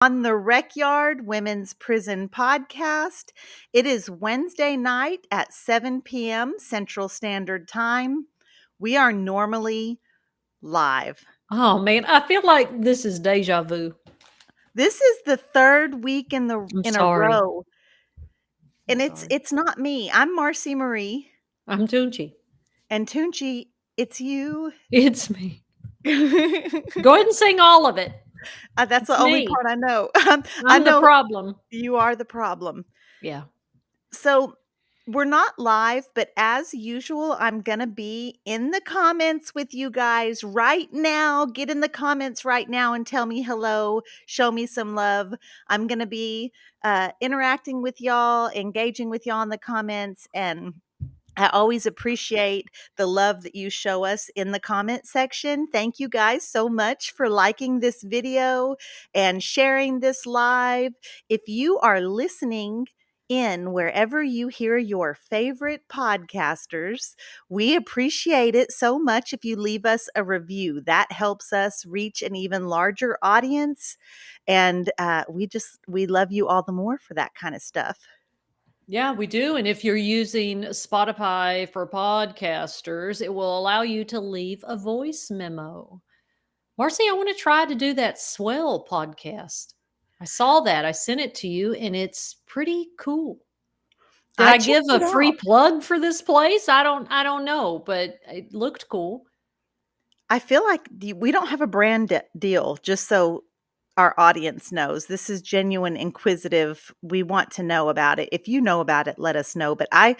On the Recyard Women's Prison Podcast. It is Wednesday night at 7 p.m. Central Standard Time. We are normally live. Oh man, I feel like this is deja vu. This is the third week in a sorry. row. And sorry. it's not me. I'm Marci Marie. I'm Toonche. And Toonche, it's you. It's me. Go ahead and sing all of it. That's It's the only me. part I know. I'm the problem. You are the problem. Yeah. So we're not live, but as usual, I'm going to be in the comments with you guys right now. Get in the comments right now and tell me hello. Show me some love. I'm going to be interacting with y'all, engaging with y'all in the comments, and I always appreciate the love that you show us in the comment section. Thank you guys so much for liking this video and sharing this live. If you are listening in wherever you hear your favorite podcasters, we appreciate it so much if you leave us a review. That helps us reach an even larger audience. And we love you all the more for that kind of stuff. Yeah, we do. And if you're using Spotify for podcasters, it will allow you to leave a voice memo. Marci, I want to try to do that Swell podcast. I saw that. I sent it to you, and it's pretty cool. Did I give a free plug for this place? I don't know, but it looked cool. I feel like we don't have a brand deal, just so our audience knows. This is genuine, inquisitive. We want to know about it. If you know about it, let us know. But I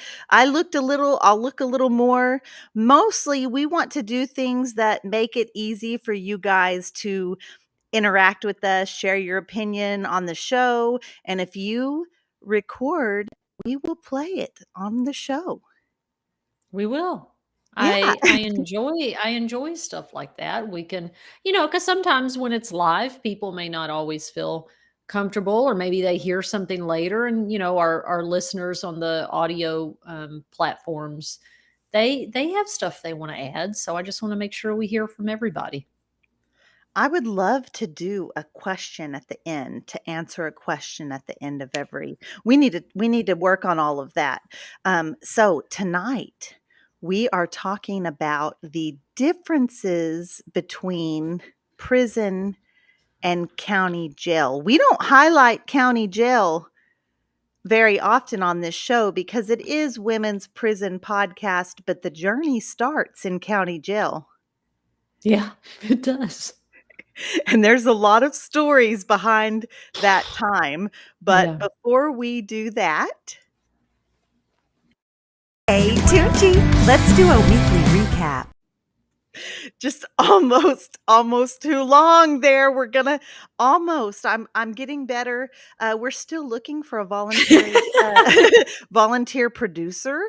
looked a little, I'll look a little more. Mostly we want to do things that make it easy for you guys to interact with us, share your opinion on the show. And if you record, we will play it on the show. We will. Yeah. I enjoy stuff like that. We can, because sometimes when it's live, people may not always feel comfortable, or maybe they hear something later. And our listeners on the audio platforms, they have stuff they want to add. So I just want to make sure we hear from everybody. I would love to do a question at the end, to answer a question at the end of every. We need to work on all of that. So tonight we are talking about the differences between prison and county jail. We don't highlight county jail very often on this show because it is Women's Prison Podcast, but the journey starts in county jail. Yeah, it does. And there's a lot of stories behind that time. But before we do that, hey, Toonche, let's do a weekly recap. Just almost too long there. We're gonna almost. I'm getting better. We're still looking for a volunteer producer.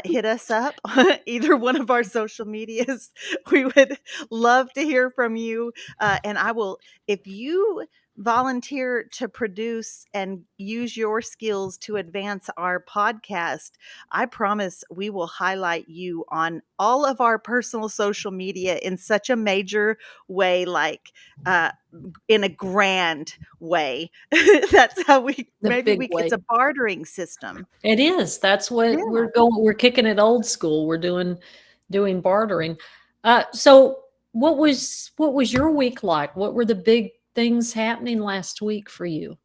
Hit us up on either one of our social medias. We would love to hear from you. And I will, if you volunteer to produce and use your skills to advance our podcast, I promise we will highlight you on all of our personal social media in such a major way, like in a grand way. That's how it's a bartering system. It is. That's what we're going. We're kicking it old school. We're doing bartering. So what was your week like? What were the big things happening last week for you?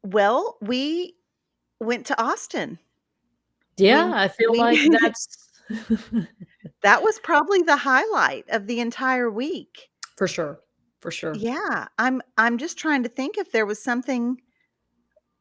Well, we went to Austin. Yeah, I feel like that was probably the highlight of the entire week. For sure. Yeah, I'm just trying to think if there was something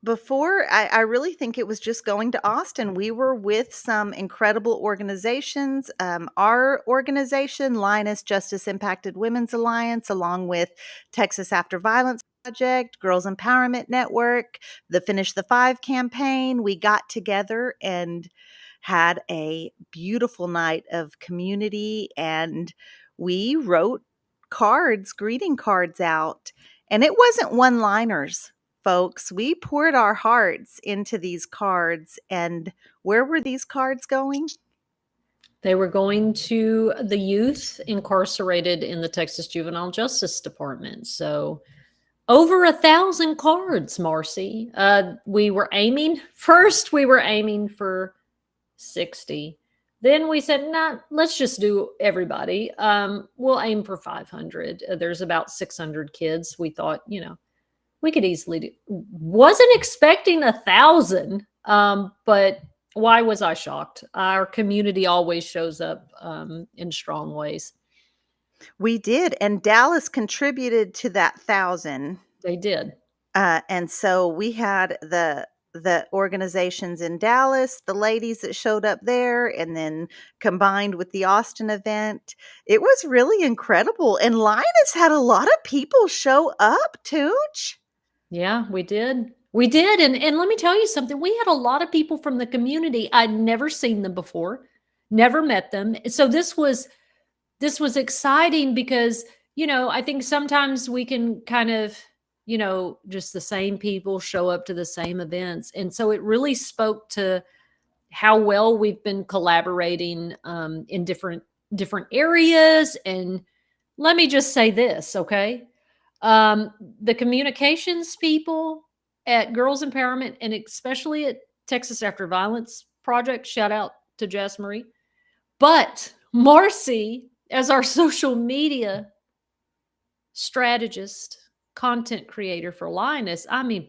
before. I really think it was just going to Austin. We were with some incredible organizations. Our organization, Lioness Justice Impacted Women's Alliance, along with Texas After Violence Project, Girls Empowerment Network, the Finish the Five campaign. We got together and had a beautiful night of community, and we wrote greeting cards out. And it wasn't one-liners, folks. We poured our hearts into these cards. And where were these cards going? They were going to the youth incarcerated in the Texas Juvenile Justice Department. So Over 1,000 cards, Marcy. We were aiming for 60. Then we said, nah, let's just do everybody. We'll aim for 500. There's about 600 kids. We thought, we could easily do. Wasn't expecting 1,000, but why was I shocked? Our community always shows up in strong ways. We did, and Dallas contributed to that 1,000. They did. And so we had the organizations in Dallas, the ladies that showed up there, and then combined with the Austin event. It was really incredible, and Linus had a lot of people show up, Tooch. Yeah, we did. We did. And let me tell you something. We had a lot of people from the community. I'd never seen them before, never met them. So this was exciting because, I think sometimes we can kind of, just the same people show up to the same events. And so it really spoke to how well we've been collaborating in different areas. And let me just say this, okay? The communications people at Girls Empowerment and especially at Texas After Violence Project, shout out to Jess Marie. But Marcy, as our social media strategist, content creator for Linus, I mean,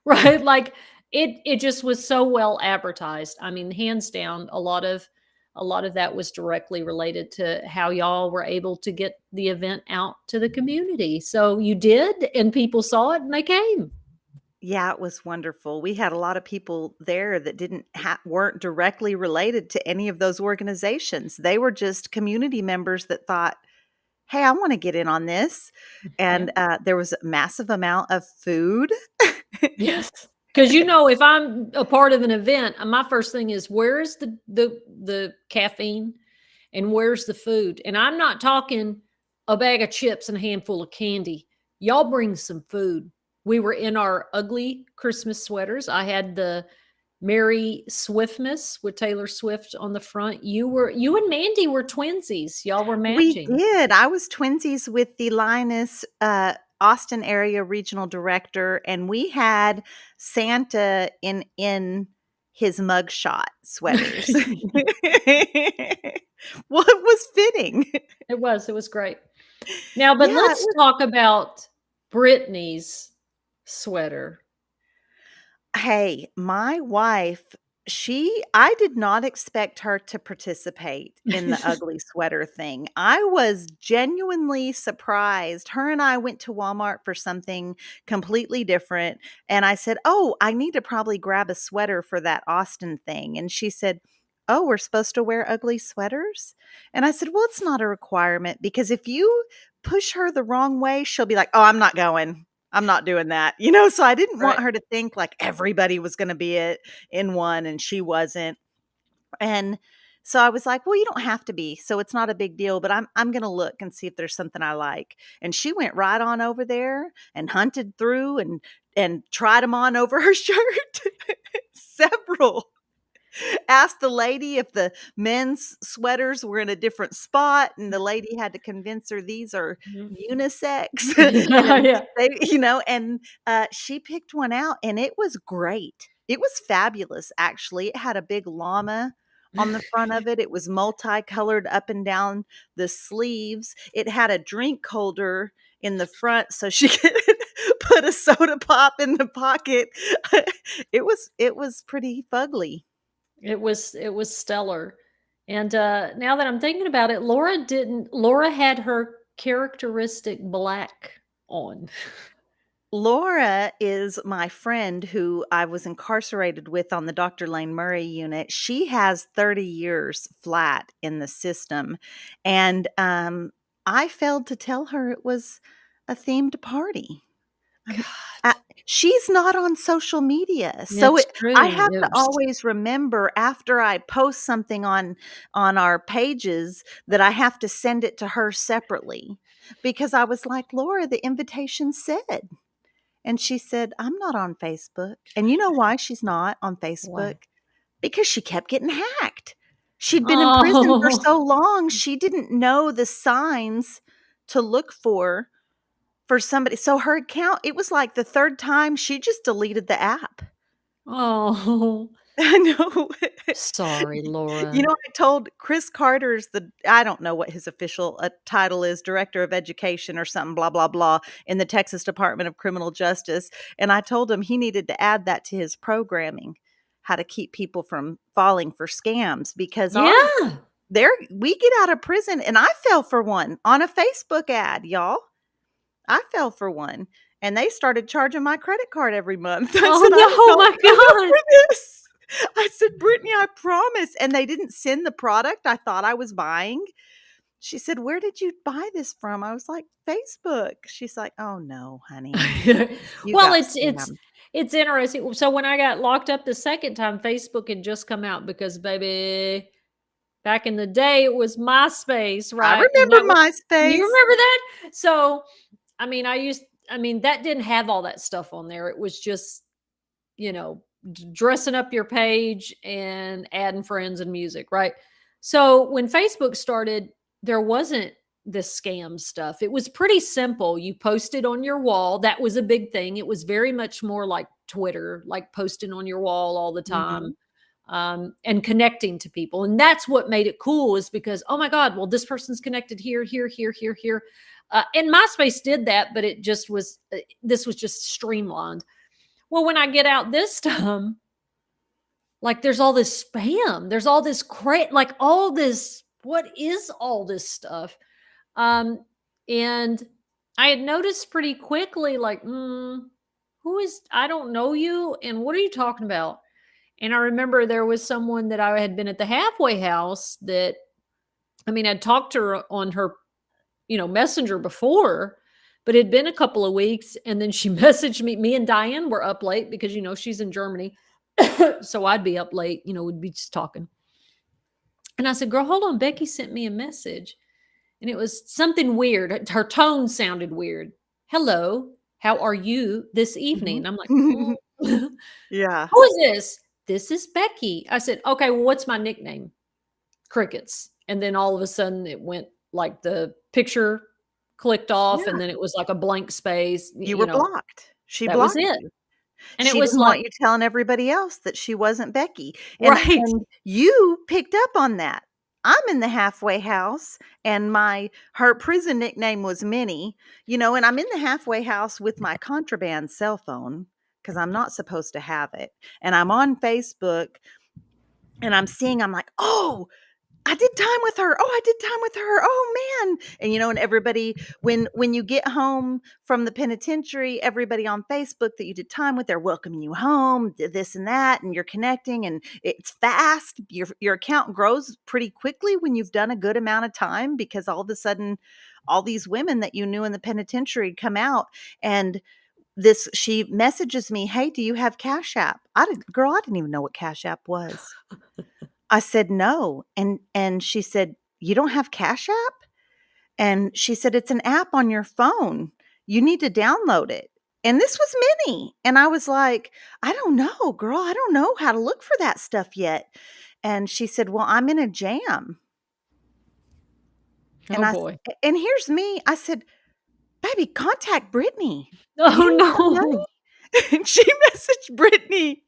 right? Like it just was so well advertised. I mean, hands down, a lot of that was directly related to how y'all were able to get the event out to the community. So you did, and people saw it and they came. Yeah, it was wonderful. We had a lot of people there that weren't directly related to any of those organizations. They were just community members that thought, "Hey, I want to get in on this." Yeah. And there was a massive amount of food. Yes. Because if I'm a part of an event, my first thing is where's the caffeine and where's the food? And I'm not talking a bag of chips and a handful of candy. Y'all bring some food. We were in our ugly Christmas sweaters. I had the Merry Swiftmas with Taylor Swift on the front. You and Mandy were twinsies. Y'all were We matching. did. I was twinsies with the Linus Austin area regional director, and we had Santa in his mugshot sweaters. Well, it was fitting. It was great. Now, but Yeah, let's talk about Brittany's sweater. hey, my wife, I did not expect her to participate in the ugly sweater thing. I was genuinely surprised. Her and I went to Walmart for something completely different. And I said, "Oh, I need to probably grab a sweater for that Austin thing." And she said, "Oh, we're supposed to wear ugly sweaters?" And I said, "Well, it's not a requirement because if you push her the wrong way, she'll be like, 'Oh, I'm not going. I'm not doing that.'" So I didn't want Right. her to think like everybody was gonna be in one and she wasn't. And so I was like, "Well, you don't have to be, so it's not a big deal, but I'm gonna look and see if there's something I like." And she went right on over there and hunted through and tried them on over her shirt. Several. Asked the lady if the men's sweaters were in a different spot, and the lady had to convince her these are Mhm. unisex. And Yeah. she picked one out, and it was great. It was fabulous, actually. It had a big llama on the front of it. It was multicolored up and down the sleeves. It had a drink holder in the front so she could put a soda pop in the pocket. It was pretty fugly. It was stellar. And now that I'm thinking about it, Laura had her characteristic black on. Laura is my friend who I was incarcerated with on the Dr. Lane Murray unit. She has 30 years flat in the system. And I failed to tell her it was a themed party. Um, God, uh, she's not on social media. So it's I true. have to always remember after I post something on our pages that I have to send it to her separately because I was like, "Laura, the invitation said." And she said, "I'm not on Facebook." And you know why she's not on Facebook? Why? Because she kept getting hacked. She'd been in prison for Oh, so long, she didn't know the signs to look for for somebody. So her account, it was like the 3rd time she just deleted the app. Oh, I know. sorry, You Laura. know, I told Chris Carter's I don't know what his official, title is, Director of Education or something, blah, blah, blah, in the Texas Department of Criminal Justice, and I told him he needed to add that to his programming, how to keep people from falling for scams, because Yeah. we get out of prison, and I fell for one on a Facebook ad, y'all. I fell for one, and they started charging my credit card every month. I Oh, said, "I did no, not my sign up God. for this." I said, "Brittany, I promise." And they didn't send the product I thought I was buying. She said, "Where did you buy this from?" I was like, "Facebook." She's like, "Oh, no, honey. You Well, got it's scammed." it's interesting. So when I got locked up the second time, Facebook had just come out because, baby, back in the day, it was MySpace, I right? And that remember was you MySpace. remember that? So, I mean, that didn't have all that stuff on there. It was just, dressing up your page and adding friends and music, right? So when Facebook started, there wasn't this scam stuff. It was pretty simple. You posted on your wall. That was a big thing. It was very much more like Twitter, like posting on your wall all the time, Mhm. and connecting to people. And that's what made it cool, is because, oh my God, well, this person's connected here, here, here, here, here. And MySpace did that, but this was just streamlined. Well, when I get out this time, like, there's all this spam. There's all this like all this. What is all this stuff? Um, and I had noticed pretty quickly, like, I don't know you, and what are you talking about? And I remember there was someone that I had been at the halfway house that, I mean, I'd talked to her on her, messenger before, but it'd been a couple of weeks, and then she messaged me. Me and Diane were up late because, she's in Germany. So I'd be up late, we'd be just talking. And I said, "Girl, hold on. Becky sent me a message." And it was something weird. Her tone sounded weird. "Hello, how are you this evening?" I'm like, Mhm. Yeah. "Who is this?" "This is Becky." I said, "Okay, well, what's my nickname?" Crickets. And then all of a sudden it went, like, the picture clicked off, and Yeah. then it was like a blank space. You were blocked. She That was blocked it. you. And it She was didn't like, want you telling everybody else that she wasn't Becky, right. and you picked up on that. I'm in the halfway house, and her prison nickname was Minnie, and I'm in the halfway house with my contraband cell phone because 'cause I'm not supposed to have it, and I'm on Facebook, and I'm like, "Oh, I did time with her. Oh, I did time with her. Oh, man." And everybody, when you get home from the penitentiary, everybody on Facebook that you did time with, they're welcoming you home, this and that, and you're connecting, and it's fast. Your account grows pretty quickly when you've done a good amount of time, because all of a sudden all these women that you knew in the penitentiary come out, and she messages me, "Hey, do you have Cash App?" I didn't even know what Cash App was. I said, "No." And she said, "You don't have Cash App?" And she said, "It's an app on your phone. You need to download it." And this was Minnie. And I was like, "I don't know, girl. I don't know how to look for that stuff yet." And she said, "Well, I'm in a jam." And Oh boy. and here's me. I said, "Baby, contact Brittany. You Oh need some no. money?" And she messaged Brittany,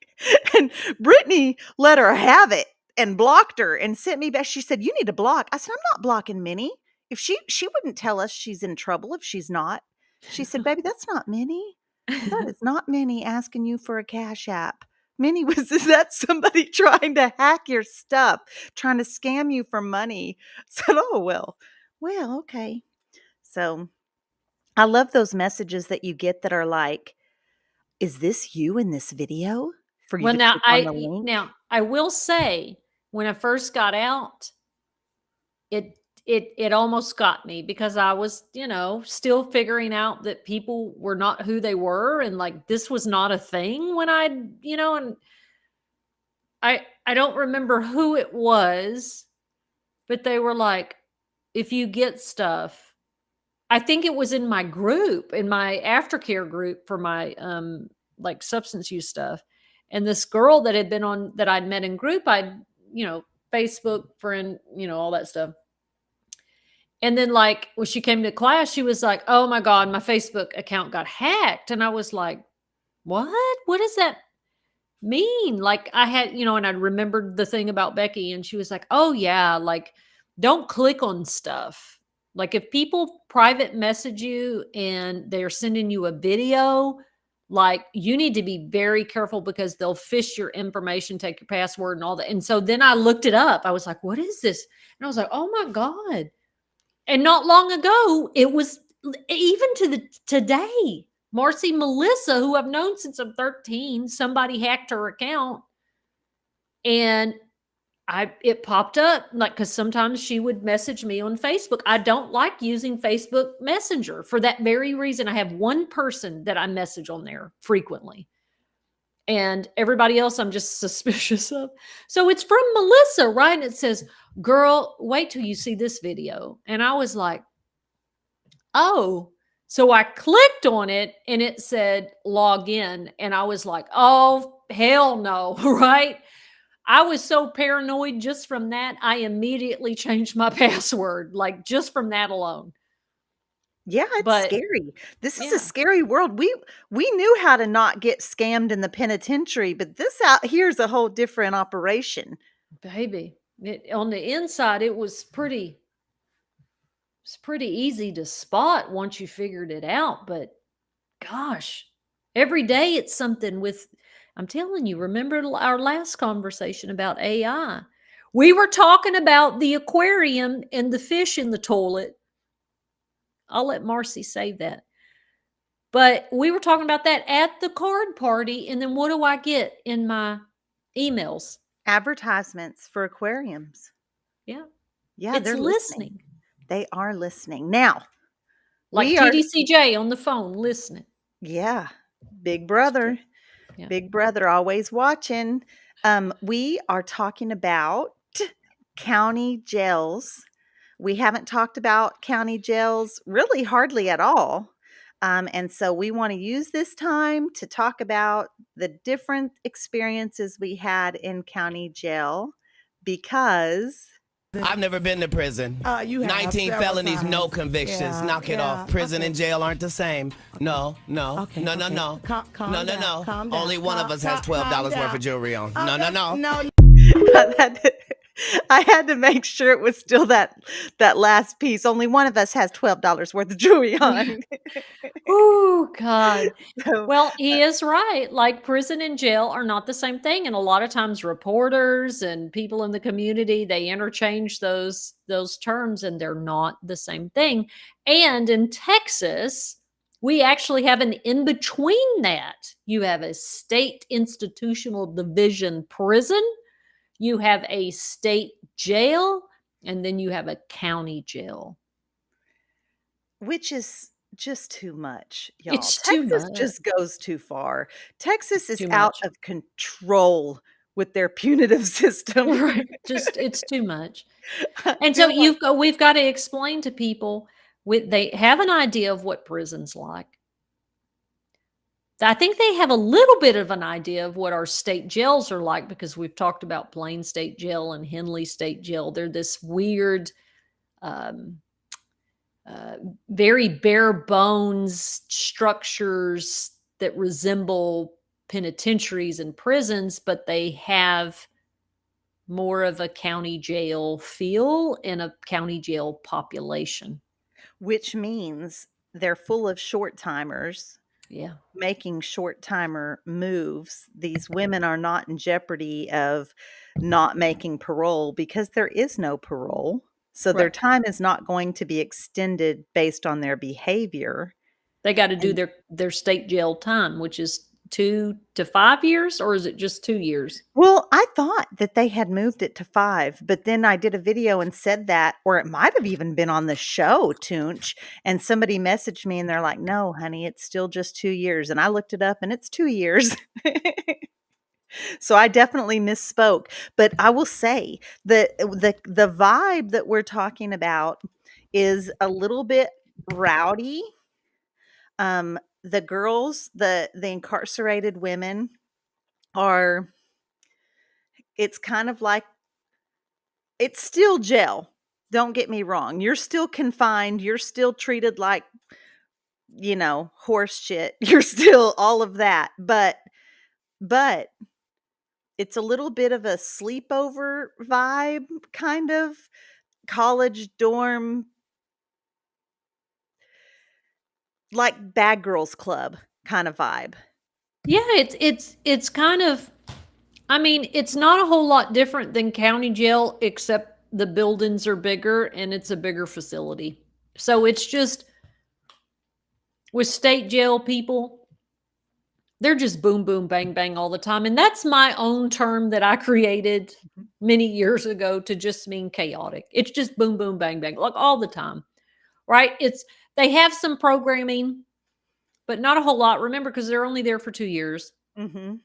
and Brittany let her have it and blocked her and sent me back. She said, "You need to block." I said, "I'm not blocking Minnie. If she wouldn't tell us she's in trouble if she's not." She said, "Baby, that's not Minnie. That is not Minnie asking you for a Cash App. Minnie was is that somebody trying to hack your stuff, trying to scam you for money." I said, "Oh, well. Well, okay." So, I love those messages that you get that are like, "Is this you in this video?" For you Well, to click on the link. now I will say, when I first got out, it almost got me, because I was, still figuring out that people were not who they were, and, like, this was not a thing when and I don't remember who it was, but they were like, "If you get stuff," I think it was in my group, in my aftercare group for my, like, substance use stuff. And this girl that I'd met in group, you know, Facebook friend, all that stuff. And then, like, when she came to class, she was like, "Oh my god, my Facebook account got hacked." And I was like, "What? What does that mean?" Like, I had, and I remembered the thing about Becky, and she was like, "Oh yeah, like, don't click on stuff. Like, if people private message you and they're sending you a video, like, you need to be very careful because they'll phish your information, take your password and all that." And so then I looked it up. I was like, "What is this?" And I was like, "Oh my god." And not long ago, it was even to the today. Marcy Melissa, who I've known since I'm 13, somebody hacked her account, and it popped up, like, because sometimes she would message me on Facebook. I don't like using Facebook Messenger for that very reason. I have one person that I message on there frequently, and everybody else I'm just suspicious of. So it's from Melissa, right? And it says, "Girl, wait till you see this video." And I was like, "Oh." So I clicked on it and it said log in. And I was like, "Oh, hell no." Right. I was so paranoid just from that. I immediately changed my password, like, just from that alone. Yeah, it's But scary. This is a yeah, scary world. We knew how to not get scammed in the penitentiary, but this out here is a whole different operation. baby, on the inside, it's pretty easy to spot once you figured it out. But gosh, every day it's something with, I'm telling you, remember our last conversation about AI? We were talking about the aquarium and the fish in the toilet. I'll let Marcy save that. But we were talking about that at the card party. And then what do I get in my emails? Advertisements for aquariums. Yeah, Yeah, it's they're listening. listening. They are listening. Now, Like we are TDCJ on the phone listening. yeah, big It's true. brother. Yeah. Big brother always watching. We are talking about county jails. We haven't talked about county jails really hardly at all. And so we want to use this time to talk about the different experiences we had in county jail because I've never been to prison. You have 19 several felonies, no times. convictions. Yeah, Knock it yeah, off. Prison okay. and jail aren't the same. No, no, Okay, no, no, okay. no. Calm No, no, down, no. calm down, Only one of us has calm $12 worth down. of jewelry on. No, no, no. No, I had to, I had to make sure it was still that last piece. Only one of us has $12 worth of jewelry on. Oh, God. So Well, he is right. Like, prison and jail are not the same thing. And a lot of times reporters and people in the community, they interchange those terms, and they're not the same thing. And in Texas, we actually have an in between that. You have a state institutional division prison, you have a state jail, and then you have a county jail. which is just too much, y'all. It's too Texas much. just goes too far. Texas It's is too out much. of control with their punitive system. Right. Just it's too much. I And so feel like we've got to explain to people, they have an idea of what prison's like. I think they have a little bit of an idea of what our state jails are like because we've talked about Plain State Jail and Henley State Jail. They're this weird, um, uh, very bare bones structures that resemble penitentiaries and prisons, but they have more of a county jail feel and a county jail population. which means they're full of short timers Yeah, making short timer moves. These women are not in jeopardy of not making parole because there is no parole. So their right. time is not going to be extended based on their behavior. They got to do And their state jail time, which is 2 to 5 years, or is it just 2 years? well, I thought that they had moved it to 5, but then I did a video and said that, or it might have even been on the show, Toonch, and somebody messaged me and they're like, "No, honey, it's still just 2 years." And I looked it up and it's 2 years. So I definitely misspoke, but I will say the vibe that we're talking about is a little bit rowdy. The girls, the incarcerated women it's kind of like it's still jail. Don't get me wrong. You're still confined. You're still treated like, horse shit. You're still all of that. But it's a little bit of a sleepover vibe, kind of college dorm, like Bad Girls Club kind of vibe. Yeah, it's kind of, I mean, it's not a whole lot different than county jail, except the buildings are bigger and it's a bigger facility. So it's just with state jail people, they're just boom, boom, bang, bang all the time. And that's my own term that I created many years ago to just mean chaotic. It's just boom, boom, bang, bang, like all the time, right? They have some programming, but not a whole lot. Remember, because they're only there for 2 years. Mm-hmm.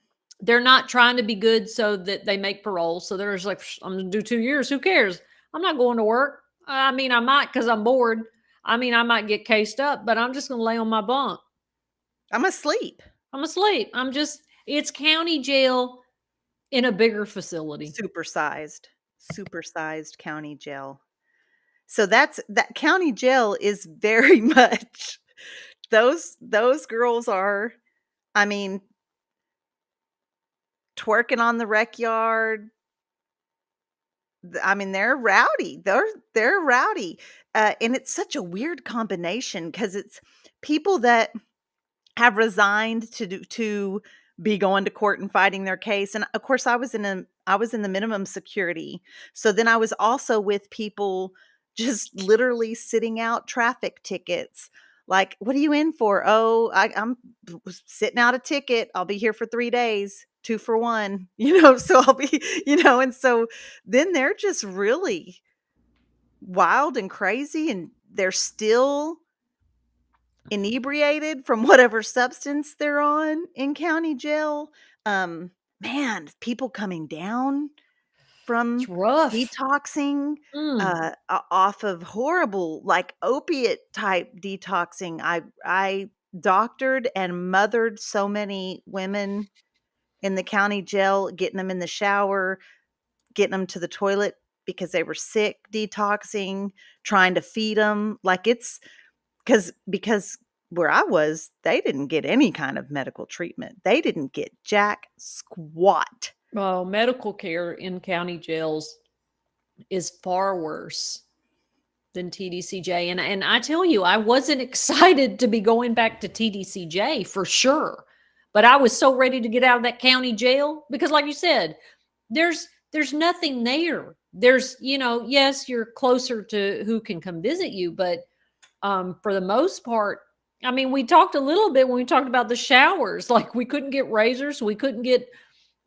They're not trying to be good so that they make parole. So they're just like, I'm going to do 2 years. Who cares? I'm not going to work. I mean, I might because I'm bored. I mean, I might get cased up, but I'm just going to lay on my bunk. I'm asleep. I'm asleep. It's county jail in a bigger facility. Supersized county jail. So that county jail is very much those girls are, I mean, twerking on the rec yard. I mean, they're rowdy. They're rowdy. And it's such a weird combination because it's people that have resigned to be going to court and fighting their case. And of course, I was in the minimum security. So then I was also with people just literally sitting out traffic tickets. Like, what are you in for? Oh, I'm sitting out a ticket. I'll be here for 3 days, 2 for 1, so I'll be, and so then they're just really wild and crazy, and they're still inebriated from whatever substance they're on in county jail. Man, people coming down It's from rough. detoxing, off of horrible, like, opiate type detoxing. I doctored and mothered so many women in the county jail, getting them in the shower, getting them to the toilet because they were sick, detoxing, trying to feed them. Like, it's because where I was, they didn't get any kind of medical treatment. They didn't get jack squat. Well, medical care in county jails is far worse than TDCJ. And I tell you, I wasn't excited to be going back to TDCJ for sure. But I was so ready to get out of that county jail because, like you said, there's nothing there. There's, yes, you're closer to who can come visit you, but for the most part, I mean, we talked a little bit when we talked about the showers. Like, we couldn't get razors, we couldn't get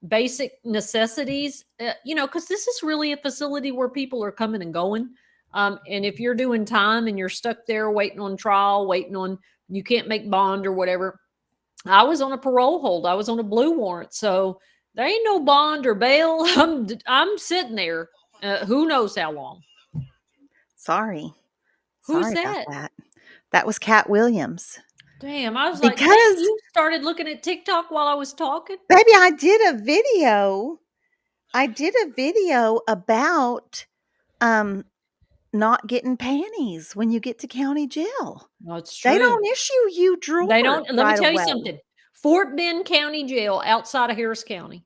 basic necessities, because this is really a facility where people are coming and going. And if you're doing time and you're stuck there waiting on trial, you can't make bond or whatever. I was on a parole hold. I was on a blue warrant. So there ain't no bond or bail. I'm sitting there. Who knows how long? Sorry. Who's Sorry that? about that. That was Cat Williams. Damn, I was like, Because you started looking at TikTok while I was talking? baby, I did a video about not getting panties when you get to county jail. No, it's true. They don't issue you drawers. They don't. Let me right tell you away. something. Fort Bend County Jail outside of Harris County.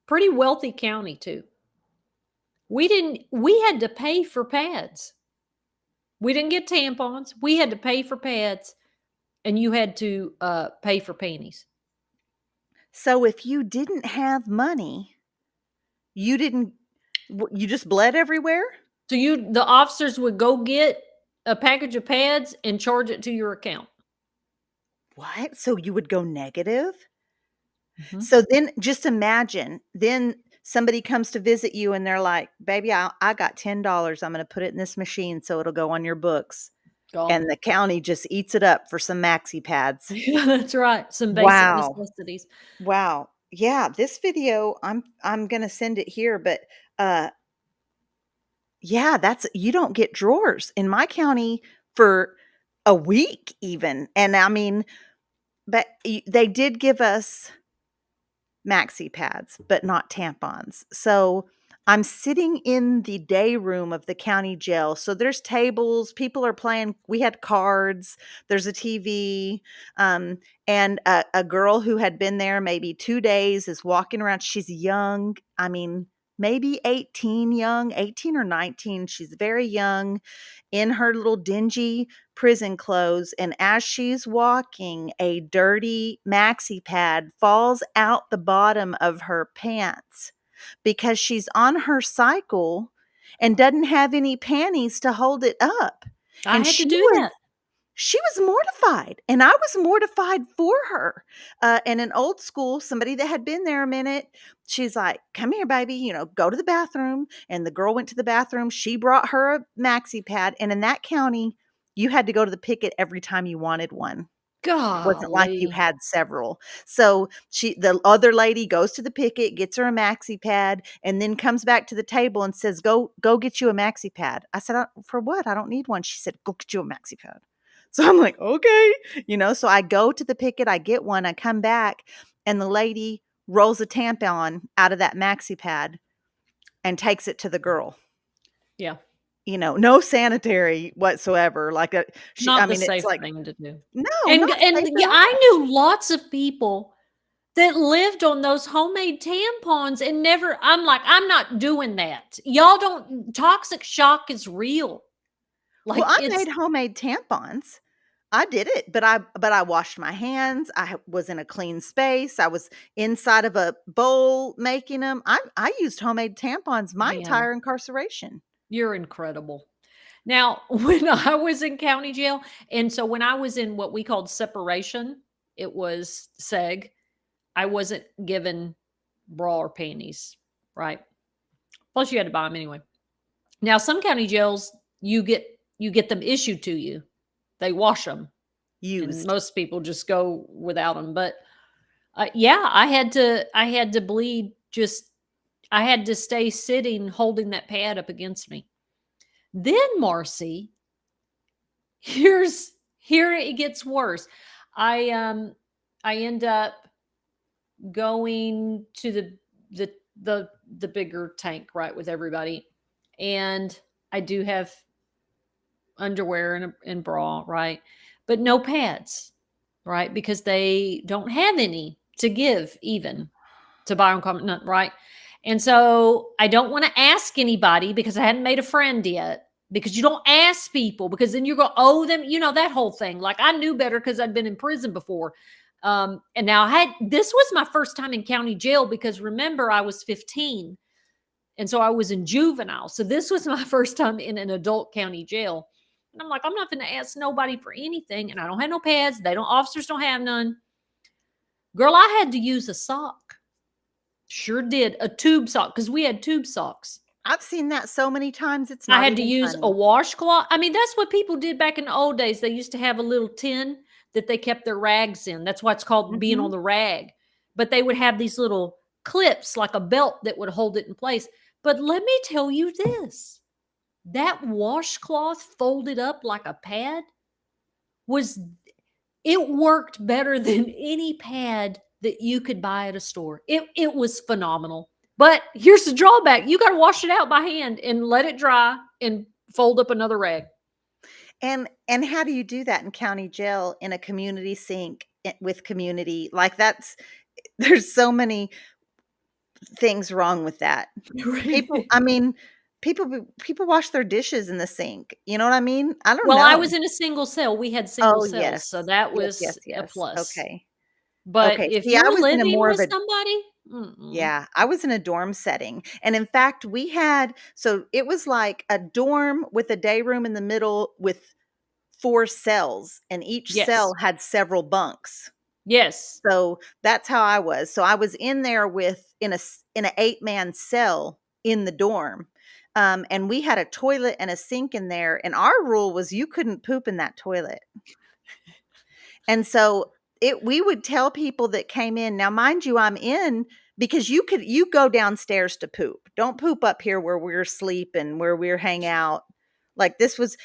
Pretty wealthy county too. We had to pay for pads. We didn't get tampons. We had to pay for pads, and you had to pay for panties. So if you didn't have money, you just bled everywhere? So the officers would go get a package of pads and charge it to your account. What? So you would go negative? Mm-hmm. So then just imagine, then somebody comes to visit you and they're like, baby, I got $10. I'm going to put it in this machine so it'll go on your books. Gone. And the county just eats it up for some maxi pads. That's right. Some basic necessities. Wow. Yeah, this video, I'm going to send it here, but yeah, you don't get drawers in my county for a week even. And I mean, but they did give us maxi pads, but not tampons. So I'm sitting in the day room of the county jail. So there's tables, people are playing. We had cards, there's a TV. And a girl who had been there maybe 2 days is walking around. She's young. I mean, maybe 18 or 19. She's very young in her little dingy prison clothes. And as she's walking, a dirty maxi pad falls out the bottom of her pants because she's on her cycle and doesn't have any panties to hold it up. I And had to she do was that. she was mortified, and I was mortified for her. And in old school, somebody that had been there a minute, she's like, "Come here, baby, go to the bathroom." And the girl went to the bathroom. She brought her a maxi pad, and in that county, you had to go to the picket every time you wanted one. It wasn't like you Golly. had several. So the other lady goes to the picket, gets her a maxi pad, and then comes back to the table and says, "Go get you a maxi pad." I said, "For what? I don't need one." She said, "Go get you a maxi pad." So I'm like, "Okay." So I go to the picket, I get one, I come back, and the lady rolls a tampon out of that maxi pad and takes it to the girl. Yeah. No sanitary whatsoever. Like I Not the mean, it's safe like, thing to do. no, And not safe and at yeah, I all. knew lots of people that lived on those homemade tampons and never I'm like, "I'm not doing that. Y'all don't toxic shock is real." Well, Like, I it's made homemade tampons. I did it, but I washed my hands. Was in a clean space. I was inside of a bowl making them. I used homemade tampons my man, entire incarceration. you're incredible. Now, when I was in county jail and so when I was in what we called separation, it was seg, I wasn't given bra or panties, right? Plus you had to buy them anyway. Now, some county jails, you get them issued to you. They wash them, and Used. most people just go without them. But yeah, I had to bleed. Just I had to stay sitting, holding that pad up against me. Then, Marcy, here it gets worse. I end up going to the the bigger tank, right, with everybody, and I do have underwear and bra, right? But no pads, right? Because they don't have any to give even to buy on common, right? And so I don't want to ask anybody because I hadn't made a friend yet. Because you don't ask people because then you're going to owe them, that whole thing. Like I knew better because I'd been in prison before. And now this was my first time in county jail because remember, I was 15. And so I was in juvenile. So this was my first time in an adult county jail. And I'm like, I'm not going to ask nobody for anything. And I don't have no pads. Officers don't have none. Girl, I had to use a sock. Sure did. A tube sock because we had tube socks. I've seen that so many times. It's I not had to even use a funny. washcloth. I mean, that's what people did back in the old days. They used to have a little tin that they kept their rags in. That's why it's called being Mhm. on the rag. But they would have these little clips like a belt that would hold it in place. But let me tell you this. That washcloth folded up like a pad was it worked better than any pad that you could buy at a store. It was phenomenal. But here's the drawback. You got to wash it out by hand and let it dry and fold up another rag. And how do you do that in county jail in a community sink with community? Like there's so many things wrong with that. People, I mean, people wash their dishes in the sink. You know what I mean? I don't Well, I know. was in a single cell. We had single Oh, cells, yes. so that Yes, yes, was a yes. plus. Okay. But Okay. if See, I you're was in a living more of with a somebody, mm-mm. yeah, I was in a dorm setting. And in fact, so it was like a dorm with a day room in the middle with 4 cells, and each cell Yes, had several bunks. yes, So that's how I was. So I was in there in a 8-man cell in the dorm. And we had a toilet and a sink in there, and our rule was you couldn't poop in that toilet. And so we would tell people that came in. Now, mind you, I'm in because you go downstairs to poop. Don't poop up here where we're sleeping, where we're hang out. Like this was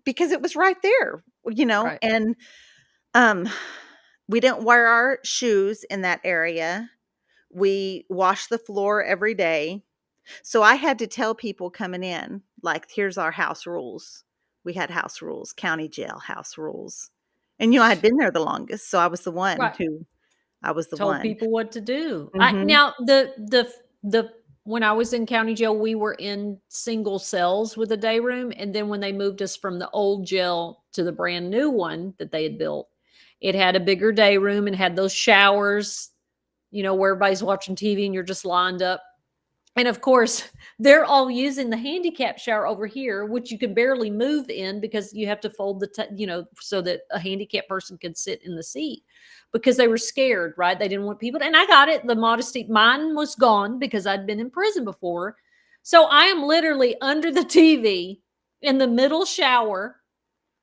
because it was right there, right. and um we didn't wear our shoes in that area. We wash the floor every day. So I had to tell people coming in, like, here's our house rules. We had house rules, county jail house rules. And, I had been there the longest, so Right. I was the Told one. people what to do. Mhm. Now the when I was in county jail, we were in single cells with a day room, and then when they moved us from the old jail to the brand new one that they had built, it had a bigger day room and had those showers, where everybody's watching TV and you're just lined up. And of course, they're all using the handicap shower over here, which you can barely move in because you have to fold so that a handicap person can sit in the seat because they were scared, right? They didn't want people and I got it. The modesty, mine was gone because I'd been in prison before. So I am literally under the TV in the middle shower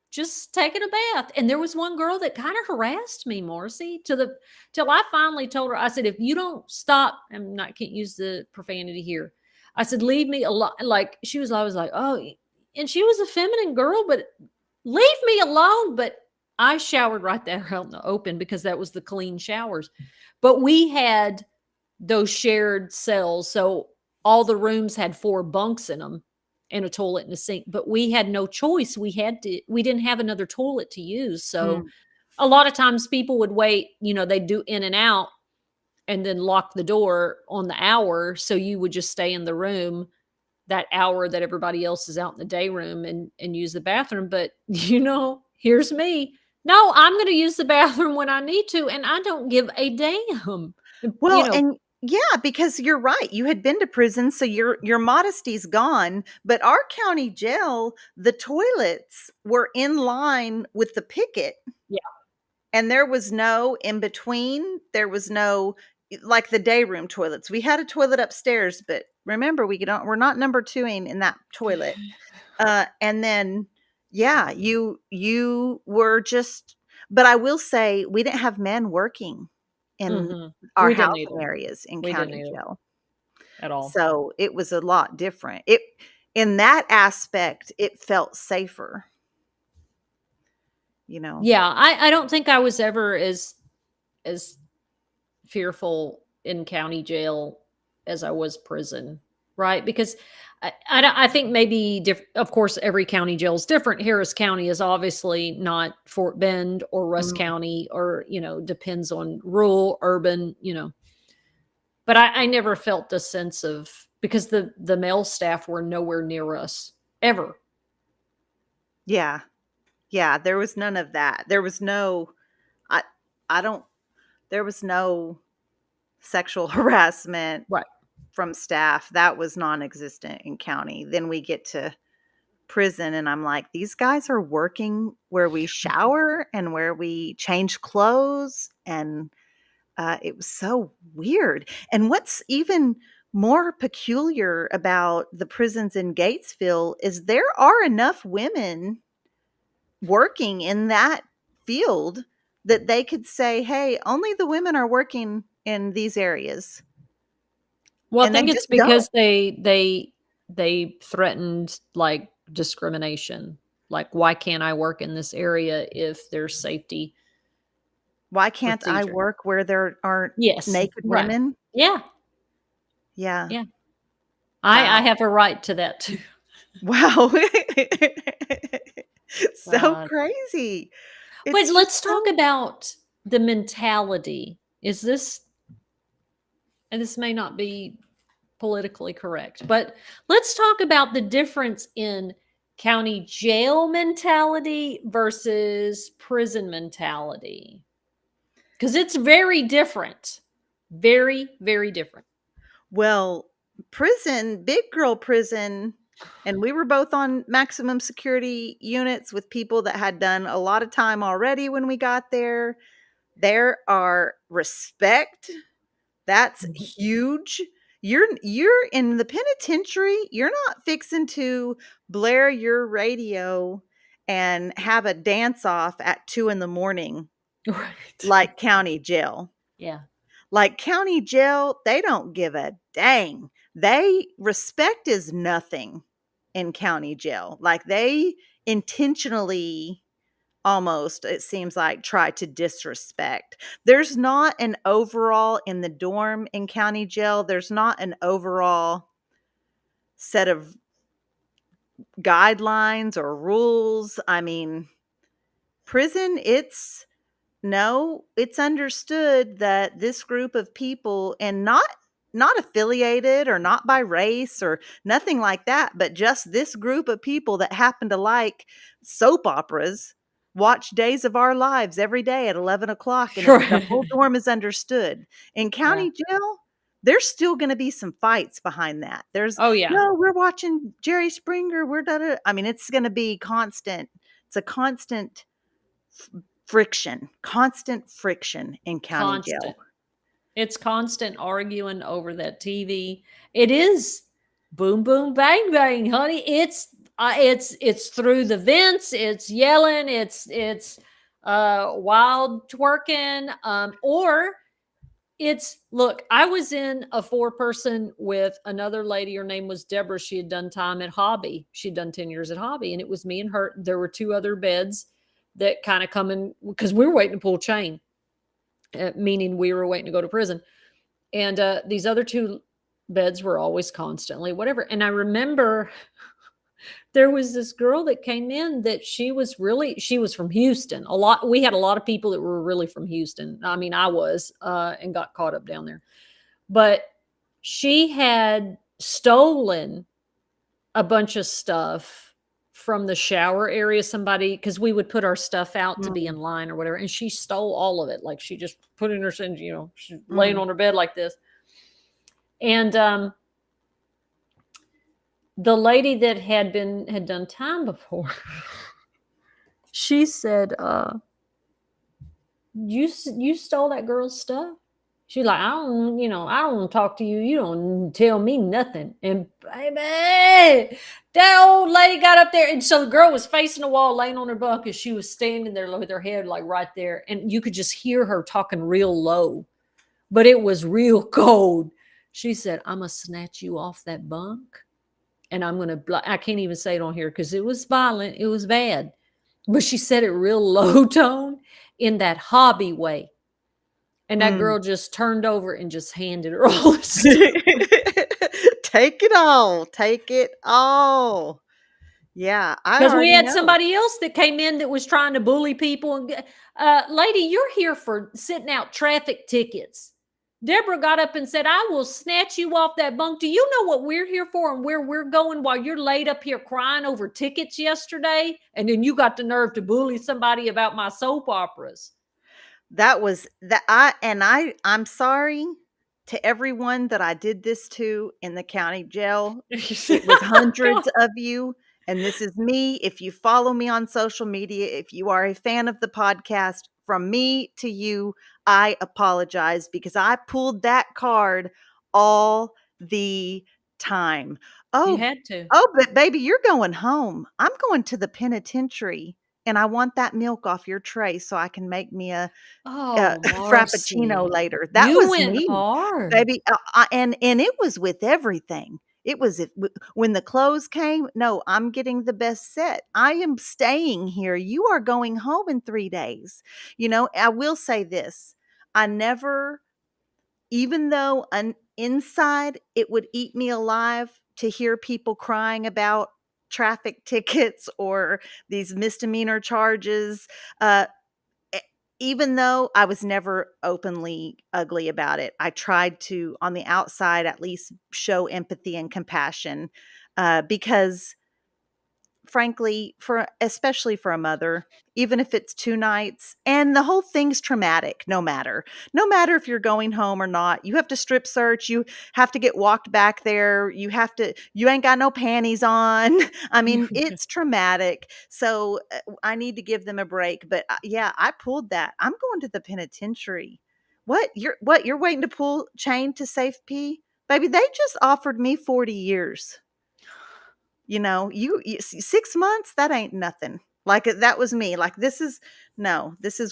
just taking a bath. And there was one girl that kind of harassed me, Marcy, till I finally told her, I said, if you don't stop, can't use the profanity here. I said, leave me alone. Like I was like, oh, and she was a feminine girl, but leave me alone. But I showered right there out in the open because that was the clean showers. But we had those shared cells. So all the rooms had 4 bunks in them and a toilet and a sink, but we had no choice. We didn't have another toilet to use. So Mm. a lot of times people would wait, they'd do in and out and then lock the door on the hour. So you would just stay in the room that hour that everybody else is out in the day room and use the bathroom. But here's me. No, I'm going to use the bathroom when I need to. And I don't give a damn. You Well, know, and yeah, because you're right. You had been to prison, so your modesty's gone. But our county jail, the toilets were in line with the picket, yeah. and there was no in between. There was no like the day room toilets. We had a toilet upstairs, but remember, we're not number twoing in that toilet. And then, yeah, you were just. But I will say, we didn't have men working in Mhm. our We didn't housing either. areas in We didn't county either jail. at all. So, it was a lot different. It in that aspect, it felt safer, you know? Yeah, I don't think I was ever as fearful in county jail as I was prison, right? Because I think maybe of course every county jail is different. Harris County is obviously not Fort Bend or Russ Mm. County, or depends on rural, urban, But I never felt the sense of, because the male staff were nowhere near us ever. Yeah. Yeah, there was none of that. There was no I I don't there was no sexual harassment Right. from staff. That was non-existent in county. Then we get to prison and I'm like, these guys are working where we shower and where we change clothes, and it was so weird. And what's even more peculiar about the prisons in Gatesville is there are enough women working in that field that they could say, hey, only the women are working in these areas. Well, I And they think it's just don't. because they threatened like discrimination. Like, why can't I work in this area if there's safety Why can't I procedure? work where there aren't Yes, naked right. women? Yeah, Yeah. yeah. I Wow. have a right to that too. Wow. So God. crazy. But It's let's just talk so. about the mentality. And this may not be politically correct, but let's talk about the difference in county jail mentality versus prison mentality. Because it's very different. Very, very different. Well, prison, big girl prison, and we were both on maximum security units with people that had done a lot of time already when we got there. There are respect. That's Mhm. huge. You're in the penitentiary. You're not fixing to blare your radio and have a dance off at 2 in the morning Right. like county jail. Yeah. Like county jail, they don't give a dang. They respect is nothing in county jail. Like they intentionally almost, it seems like, try to disrespect. There's not an overall in the dorm in county jail. There's not an overall set of guidelines or rules. I mean, prison, it's understood that this group of people, and not affiliated or not by race or nothing like that, but just this group of people that happen to like soap operas, watch Days of Our Lives every day at 11 o'clock, and the whole Right. dorm is understood. In Yeah. county jail, there's still going to be some fights behind that. There's Oh, yeah. no, we're watching Jerry Springer. We're da-da. I mean, it's going to be constant. It's a constant constant friction in county Constant. jail. It's constant arguing over that TV. It is boom, boom, bang, bang, honey. It's through the vents. It's yelling. It's wild twerking. Or it's look. I was in a 4-person with another lady. Her name was Deborah. She had done time at Hobby. She'd done 10 years at Hobby, and it was me and her. There were 2 other beds that kind of come in because we were waiting to pull chain, meaning we were waiting to go to prison. And these other 2 beds were always constantly whatever. And I remember there was this girl that came in that she was from Houston. We had a lot of people that were really from Houston. I mean, I was and got caught up down there. But she had stolen a bunch of stuff from the shower area. Somebody, because we would put our stuff out to be in line or whatever, and she stole all of it. Like she just put it in her, she's laying on her bed like this. And the lady that had done time before, she said, you stole that girl's stuff? She's like, I don't want to talk to you. You don't tell me nothing. And baby, that old lady got up there. And so the girl was facing the wall, laying on her bunk, and she was standing there with her head like right there. And you could just hear her talking real low, but it was real cold. She said, I'm going to snatch you off that bunk. And I'm going to, I can't even say it on here because it was violent. It was bad. But she said it real low tone in that Hobby way. And that girl just turned over and just handed her all the stuff. Take it all. Take it all. Yeah, I Because we already had know. somebody else that came in that was trying to bully people. And lady, you're here for sitting out traffic tickets. Deborah got up and said, I will snatch you off that bunk. Do you know what we're here for and where we're going while you're laid up here crying over tickets yesterday? And then you got the nerve to bully somebody about my soap operas. That was that I'm sorry to everyone that I did this to in the county jail. It was hundreds of you, and this is me. If you follow me on social media, if you are a fan of the podcast, from me to you, I apologize because I pulled that card all the time. You Oh, had to. but baby, you're going home. I'm going to the penitentiary, and I want that milk off your tray so I can make me a Oh, frappuccino Marci. later. That You was went me, hard. baby, and it was with everything. It was when the clothes came, "No, I'm getting the best set. I am staying here. You are going home in 3 days." I will say this. I never, even though inside it would eat me alive to hear people crying about traffic tickets or these misdemeanor charges, uh, e even though I was never openly ugly about it, I tried to, on the outside, at least show empathy and compassion, because frankly, especially for a mother, even if it's 2 nights, and the whole thing's traumatic, no matter if you're going home or not, you have to strip search, you have to get walked back there, you ain't got no panties on. I mean, it's traumatic. So, I need to give them a break, but, yeah, I pulled that. I'm going to the penitentiary. What? You're waiting to pull chain to safe pee? Baby, they just offered me 40 years. You 6 months, that ain't nothing. Like, that was me. Like, this is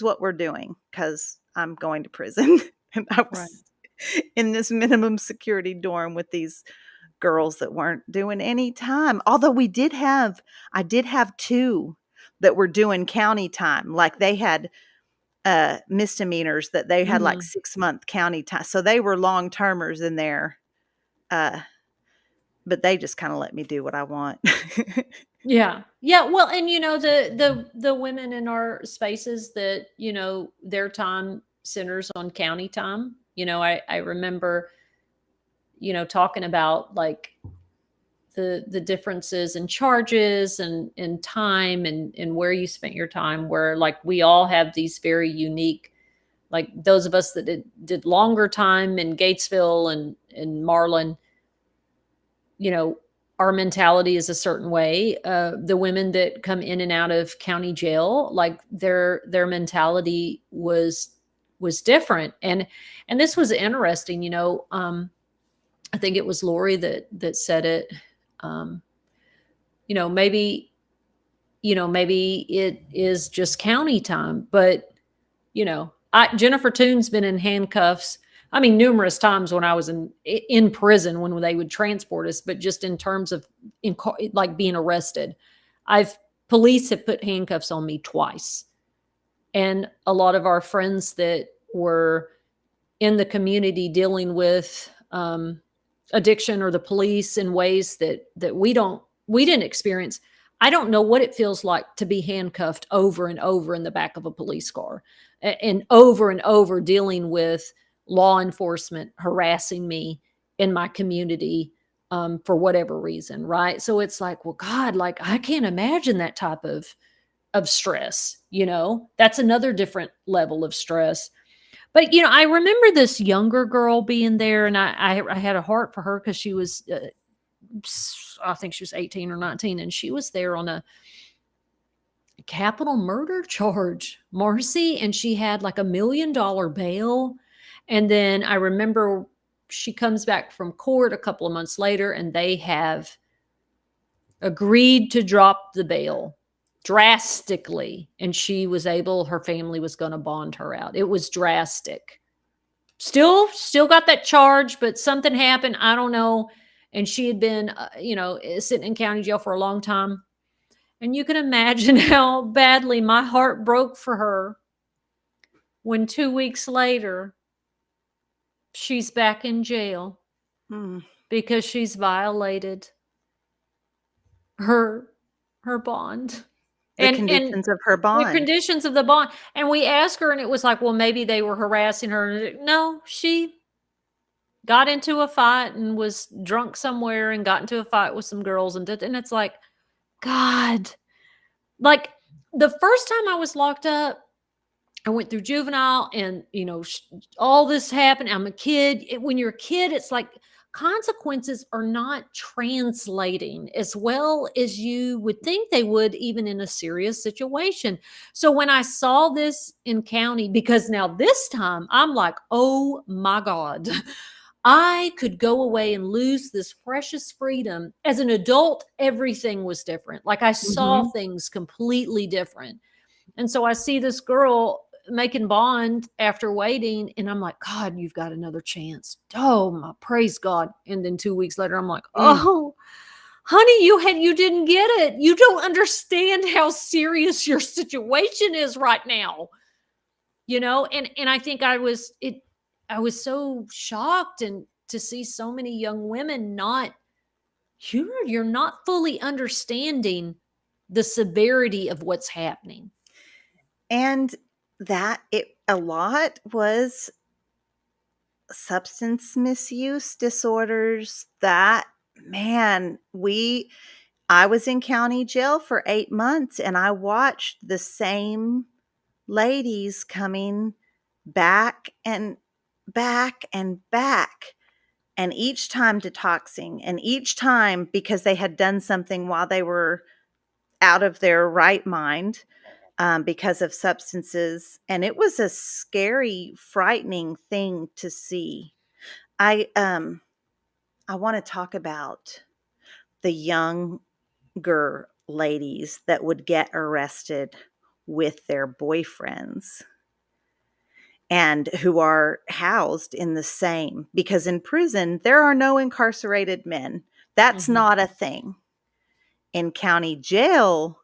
what we're doing because I'm going to prison. And I Right. was in this minimum security dorm with these girls that weren't doing any time. Although I did have 2 that were doing county time. Like, they had misdemeanors that they had like Mhm. 6-month county time. So they were long termers in there. Uh but they just kind of let me do what I want. Yeah. Yeah. Well, and the women in our spaces that, their time centers on county time. I remember, talking about like the differences in charges and in time and where you spent your time, where like we all have these very unique, like those of us that did longer time in Gatesville and in Marlin, our mentality is a certain way. The women that come in and out of county jail, like their mentality was different. And this was interesting, I think it was Lori that said it. Um, maybe, maybe it is just county time, but Jennifer Toon's been in handcuffs. I mean, numerous times when I was in prison when they would transport us, but just in terms of like being arrested, police have put handcuffs on me twice, and a lot of our friends that were in the community dealing with addiction or the police in ways that we didn't experience. I don't know what it feels like to be handcuffed over and over in the back of a police car and over dealing with law enforcement harassing me in my community for whatever reason. Right. So it's like, well, God, like I can't imagine that type of stress, that's another different level of stress. But, I remember this younger girl being there, and I had a heart for her because she was, I think she was 18 or 19, and she was there on a capital murder charge, Marcy, and she had like $1 million bail. And then I remember she comes back from court a couple of months later, and they have agreed to drop the bail drastically, and her family was going to bond her out. It was drastic. Still got that charge, but something happened, I don't know, and she had been sitting in county jail for a long time. And you can imagine how badly my heart broke for her when 2 weeks later she's back in jail because she's violated her bond. The conditions of her bond. The conditions of the bond. And we asked her, and it was like, well, maybe they were harassing her. No, she got into a fight and was drunk somewhere and got into a fight with some girls. And it's like, God, like the first time I was locked up, I went through juvenile and, all this happened. I'm a kid. When you're a kid, it's like consequences are not translating as well as you would think they would, even in a serious situation. So when I saw this in county, because now this time I'm like, oh my God, I could go away and lose this precious freedom. As an adult, everything was different. Like I saw things completely different. And so I see this girl making bond after waiting, and I'm like, God, you've got another chance. Oh my, praise God. And then 2 weeks later, I'm like, oh, honey, you didn't get it. You don't understand how serious your situation is right now. And I think I was so shocked and to see so many young women you're not fully understanding the severity of what's happening. And that a lot was substance misuse disorders. That, man, I was in county jail for 8 months, and I watched the same ladies coming back and back and back, and each time detoxing, and each time because they had done something while they were out of their right mind. Because of substances. And it was a scary, frightening thing to see. I want to talk about the younger ladies that would get arrested with their boyfriends and who are housed in the same, because in prison, there are no incarcerated men. That's not a thing. In county jail,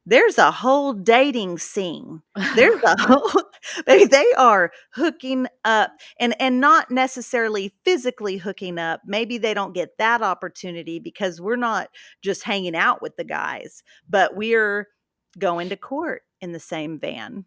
There's a whole dating scene. There's a whole they are hooking up and not necessarily physically hooking up. Maybe they don't get that opportunity because we're not just hanging out with the guys, but we're going to court in the same van.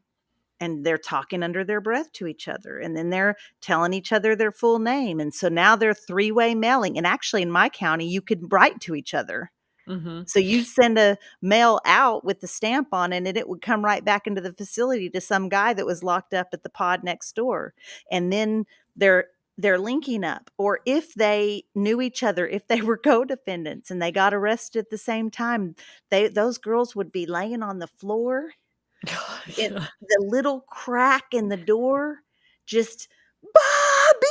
And they're talking under their breath to each other. And then they're telling each other their full name. And so now they're three-way mailing. And actually, in my county, you could write to each other. Mhm. So you send a mail out with the stamp on it, and it would come right back into the facility to some guy that was locked up at the pod next door. And then they're linking up. Or if they knew each other, if they were co-defendants and they got arrested at the same time, those girls would be laying on the floor in Yeah. the little crack in the door, just, "Bobby!"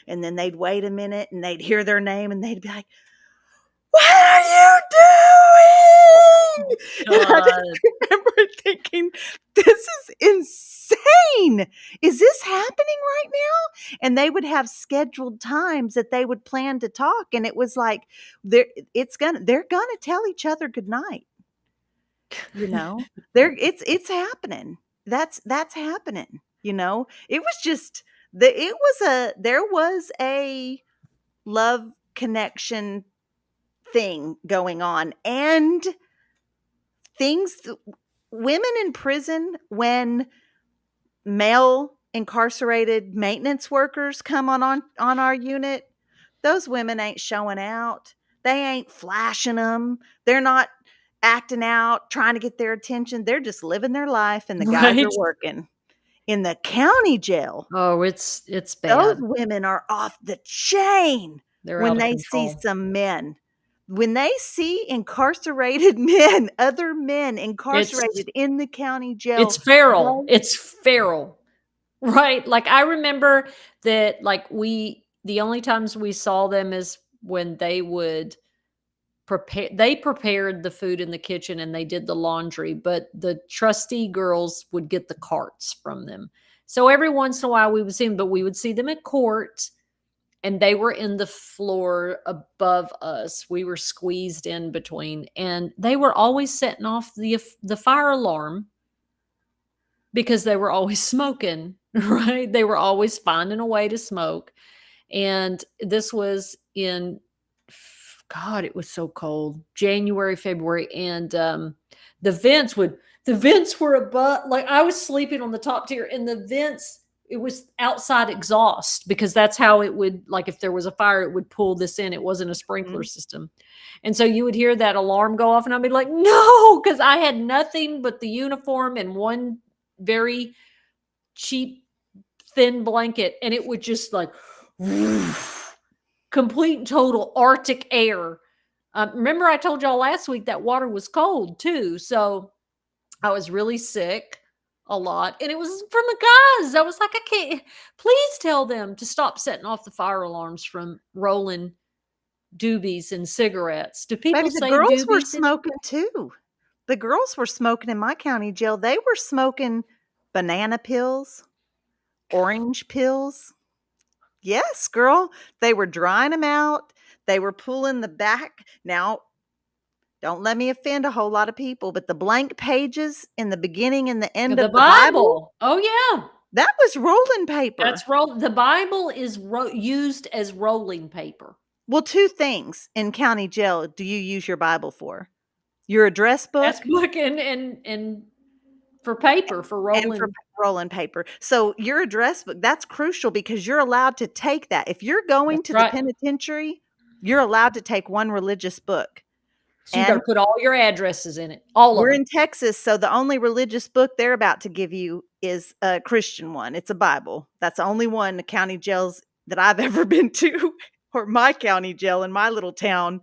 And then they'd wait a minute, and they'd hear their name, and they'd be like, "What are you doing?" And I God. just remember thinking, "This is insane. Is this happening right now?" And they would have scheduled times that they would plan to talk, and it was like, they're gonna tell each other goodnight. You know? It's happening. That's happening, you know? It was just there was a love connection thing going on, and things women in prison, when male incarcerated maintenance workers come on our unit, those women ain't showing out. They ain't flashing them. They're not acting out, trying to get their attention. They're just living their life, and the guys Right? are working. In the county jail, Oh, it's those bad. women are off the chain They're when out of they see control. some men. When they see incarcerated men, other men It's incarcerated in the county it's jail, feral. they It's feral. Right? Like, I remember that, like, the only times we saw them is when they would they prepared the food in the kitchen and they did the laundry, but the trustee girls would get the carts from them. So every once in a while we would see them, but we would see them at court, and they were in the floor above us. We were squeezed in between, and they were always setting off the fire alarm because they were always smoking, right? They were always finding a way to smoke. And this was in, God, it was so cold, January, February. And the vents would, the vents were above, like I was sleeping on the top tier, and the vents, it was outside exhaust because that's how it would, like if there was a fire, it would pull this in. It wasn't a sprinkler Mhm. system. And so you would hear that alarm go off, and I'd be like, no, because I had nothing but the uniform and one very cheap, thin blanket, and it would just like complete and total Arctic air. Remember, I told y'all last week that water was cold too. So I was really sick a lot. And it was from the guys. I was like, I can't, please tell them to stop setting off the fire alarms from rolling doobies and cigarettes. Do people Baby, the say girls were doobies? smoking too. The girls were smoking in my county jail. They were smoking banana pills, orange pills. Yes, girl. They were drying them out. They were pulling the back. Now, don't let me offend a whole lot of people, but the blank pages in the beginning and the end The of the Bible, Bible. Oh, yeah. that was rolling paper. That's the Bible is used as rolling paper. Well, 2 things in county jail do you use your Bible for? Your address That's book book and for paper, for and for rolling. rolling paper. So, your address book, that's crucial because you're allowed to take that. If you're going That's to the right. penitentiary, you're allowed to take one religious book. So you And better put all your addresses in it, all of we're them. in Texas, so the only religious book they're about to give you is a Christian one. It's a Bible. That's the only one the county jails that I've ever been to, or my county jail in my little town.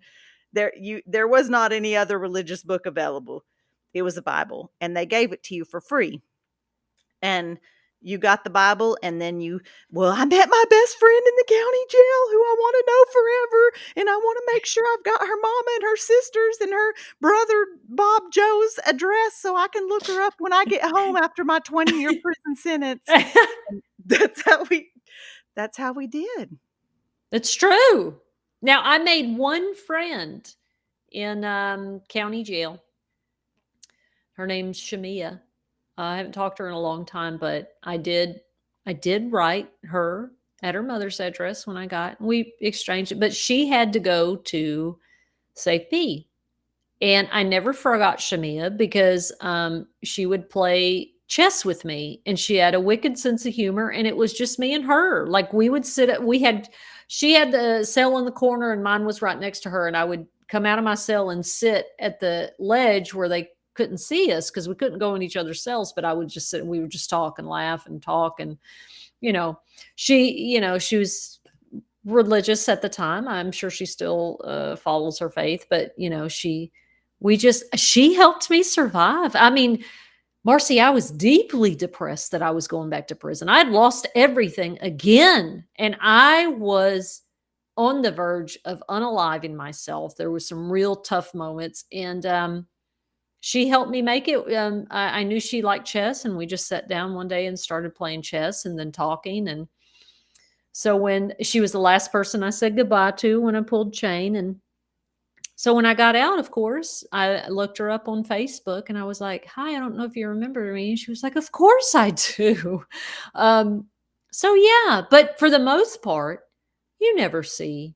There was not any other religious book available. It was a Bible, and they gave it to you for free. And you got the Bible, and then well, I met my best friend in the county jail who I want to know forever, and I want to make sure I've got her mama and her sisters and her brother Bob Joe's address so I can look her up when I get home after my 20-year prison sentence. That's how we did. It's true. Now, I made one friend in county jail, Her name's Shamia. I haven't talked to her in a long time, but I did write her at her mother's address when I got we exchanged it, but she had to go to Safe B. And I never forgot Shamia because she would play chess with me, and she had a wicked sense of humor, and it was just me and her. Like we would she had the cell in the corner and mine was right next to her, and I would come out of my cell and sit at the ledge where they couldn't see us because we couldn't go in each other's cells, but I would just sit and we would just talk and laugh and talk. And, you know, she was religious at the time. I'm sure she still follows her faith, but she helped me survive. I mean, Marcy, I was deeply depressed that I was going back to prison. I had lost everything again, and I was on the verge of unaliving myself. There was some real tough moments, and she helped me make it. I knew she liked chess, and we just sat down one day and started playing chess and then talking. And so when she was the last person I said goodbye to when I pulled chain. And so when I got out, of course, I looked her up on Facebook and I was like, "Hi, I don't know if you remember me." And she was like, "Of course I do." So yeah, but for the most part, you never see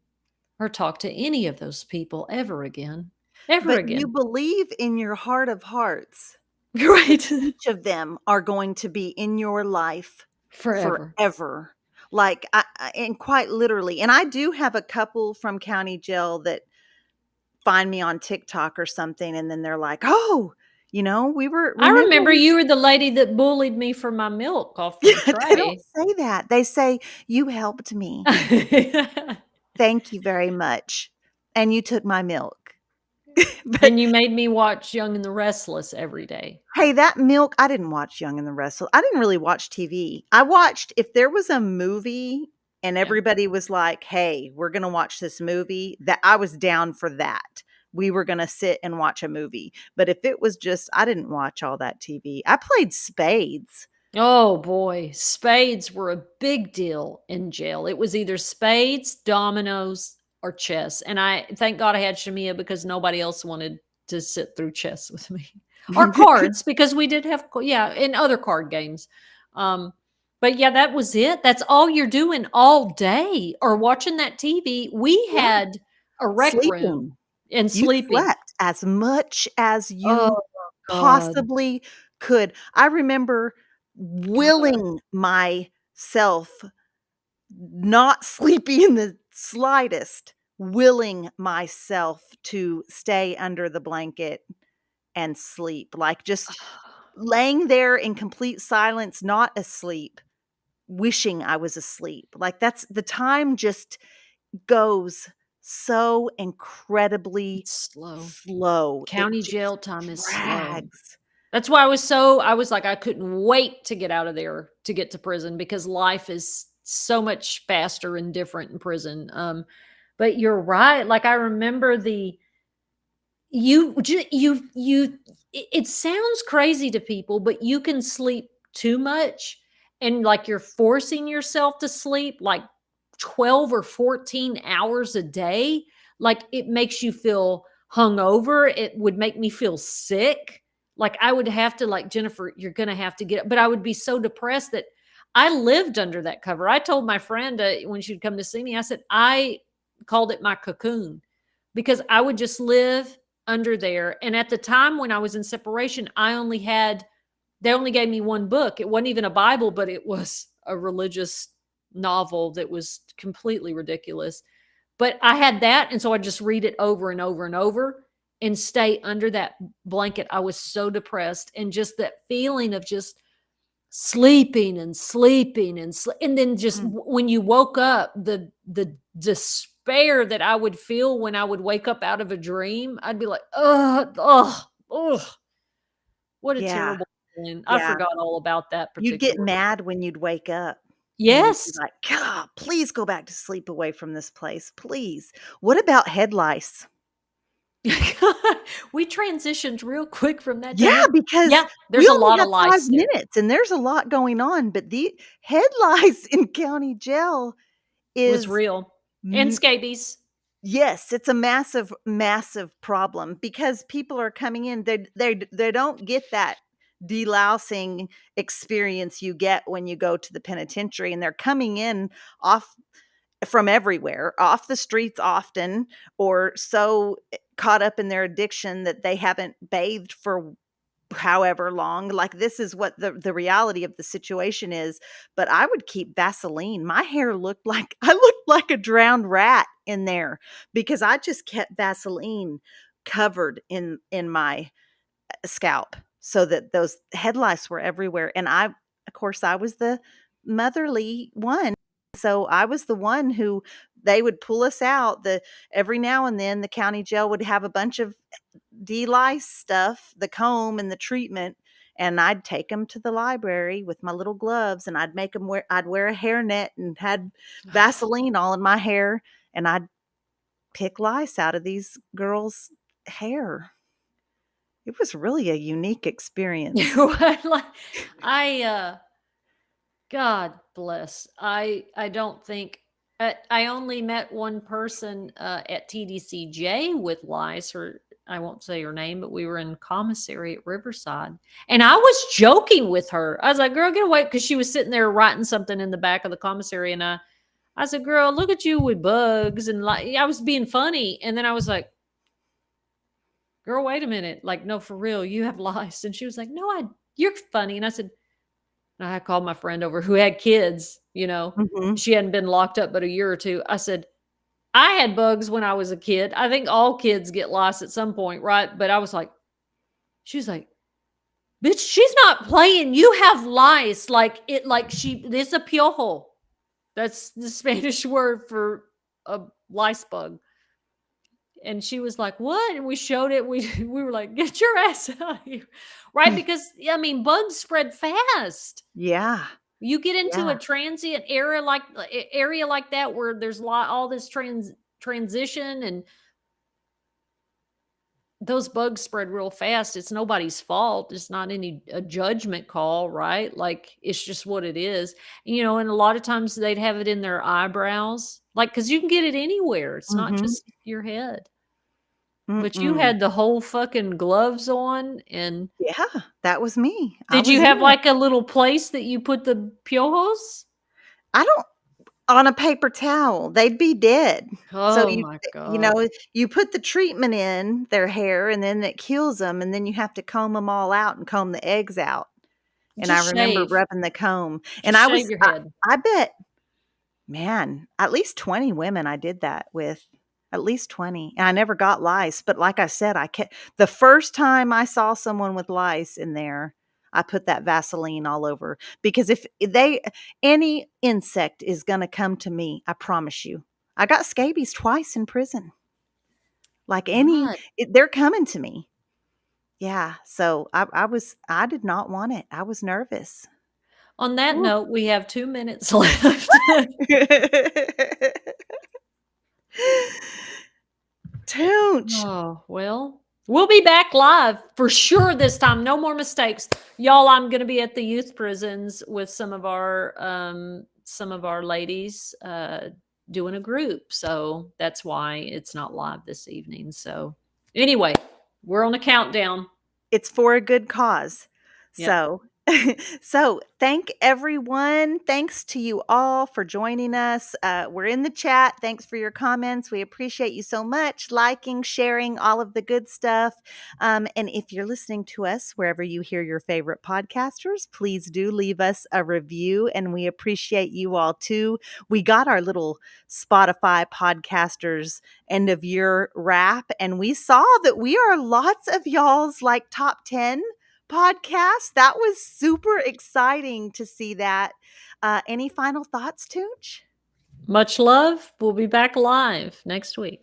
or talk to any of those people ever again. Ever But you again. believe in your heart of hearts, Right. each of them are going to be in your life Forever. forever. Like, and quite literally. And I do have a couple from county jail that find me on TikTok or something, and then they're like, "Oh, we I remember remember we." you were the lady that bullied me for my milk off the They don't tray. say that. They say, "You helped me. Thank you very much. And you took my milk." But And you made me watch Young and the Restless every day. hey, that milk, I didn't watch Young and the Restless. I didn't really watch TV. I watched if there was a movie and Yeah. everybody was like, "Hey, we're gonna watch this movie," that I was down for that. We were gonna sit and watch a movie. But if it was just I didn't watch all that TV. I played spades. Oh boy, spades were a big deal in jail. It was either spades, dominoes, or chess. And I thank God I had Shamia because nobody else wanted to sit through chess with me. Or cards because we did have and other card games. Um but yeah, that was it. That's all you're doing all day or watching that TV. We Yeah, had a rec room sleeping. and You sleeping. slept as much as Oh you God. possibly could. I remember God. willing myself not sleepy in the slightest, willing myself to stay under the blanket and sleep, like, just laying there in complete silence, not asleep, wishing I was asleep. Like, that's the time just goes so incredibly It's slow. slow. It County just jail time is slow. drags. That's why I was like, I couldn't wait to get out of there to get to prison because life is so much faster and different in prison. But you're right. Like I remember it sounds crazy to people, but you can sleep too much and like you're forcing yourself to sleep like 12 or 14 hours a day. Like it makes you feel hungover. It would make me feel sick. Like I would have to, like, Jennifer, you're going to have to get, but I would be so depressed that I lived under that cover. I told my friend when she'd come to see me, I said, I called it my cocoon because I would just live under there. And at the time when I was in separation, they only gave me one book. It wasn't even a Bible, but it was a religious novel that was completely ridiculous. But I had that. And so I just read it over and over and over and stay under that blanket. I was so depressed. And just that feeling of just sleeping and sleeping and then just Mm, when you woke up, the despair that I would feel when I would wake up out of a dream, I'd be like, oh, what a yeah, terrible feeling. I yeah. forgot all about that You'd get particular. mad when you'd wake up, and you'd be Yes. like, "God, please go back to sleep away from this place, please." What about head lice? We transitioned real quick from that to Yeah, because yeah, we there's a only lot have of 5 lice there. minutes, and there's a lot going on, but the head lice in county jail Was is real. And m scabies. Yes, it's a massive, massive problem because people are coming in. They don't get that delousing experience you get when you go to the penitentiary, and they're coming in off from everywhere, off the streets often, or so caught up in their addiction that they haven't bathed for however long. Like, this is what the reality of the situation is. But I would keep Vaseline. My hair looked like I looked like a drowned rat in there because I just kept Vaseline covered in my scalp so that those head lice were everywhere. And of course, I was the motherly one. So I was the one who they would pull us out. Every now and then the county jail would have a bunch of de-lice stuff, the comb and the treatment, and I'd take them to the library with my little gloves, and I'd wear a hairnet and had Vaseline all in my hair, and I'd pick lice out of these girls' hair. It was really a unique experience. Like, I God bless. I don't think I only met one person at TDCJ with lice, or I won't say her name, but we were in commissary at Riverside, and I was joking with her. I was like, "Girl, get away," because she was sitting there writing something in the back of the commissary, and I said, "Girl, look at you with bugs," and like I was being funny, and then I was like, "Girl, wait a minute, like no, for real, you have lice," and she was like, "No, you're funny," and I said. I called my friend over who had kids, Mhm. she hadn't been locked up but a year or two. I said, I had bugs when I was a kid. I think all kids get lice at some point, right? But I was like, she was like, bitch, she's not playing. You have lice. It's a piojo. That's the Spanish word for a lice bug. And she was like, what? And we showed it. We were like, get your ass out of here. Right? Because, I mean, bugs spread fast. Yeah. You get into Yeah. a transient area like that where there's all this transition, and those bugs spread real fast. It's nobody's fault. It's not a judgment call, right? Like, it's just what it is. And a lot of times they'd have it in their eyebrows, like, because you can get it anywhere. It's not Mhm. just your head. But you Mm-mm. had the whole fucking gloves on, and Yeah, that was me. I did you was in have there. like a little place that you put the piojos? I don't On a paper towel, they'd be dead. So Oh my you God. know, you put the treatment in their hair, and then it kills them, and then you have to comb them all out and comb the eggs out, and I Just remember shave. rubbing the comb, and Just shave your head. I bet, man, at least 20 women I did that with, at least 20, and I never got lice, but like I said, the first time I saw someone with lice in there, I put that Vaseline all over, because if any insect is gonna come to me, I promise you. I got scabies twice in prison. Like, God. they're coming to me. Yeah, so I did not want it. I was nervous. On that Woo. note, we have 2 minutes left. Toonch. Oh, well, we'll be back live for sure this time. No more mistakes. Y'all, I'm going to be at the youth prisons with some of our ladies doing a group. So that's why it's not live this evening. So anyway, we're on a countdown. It's for a good cause. Yep. So so thank everyone. Thanks to you all for joining us. We're in the chat. Thanks for your comments. We appreciate you so much. Liking, sharing, all of the good stuff. And if you're listening to us wherever you hear your favorite podcasters, please do leave us a review, and we appreciate you all too. We got our little Spotify podcasters end of year wrap, and we saw that we are lots of y'all's like top 10 podcast. That was super exciting to see that. Any final thoughts, Toonch? Much love. We'll be back live next week.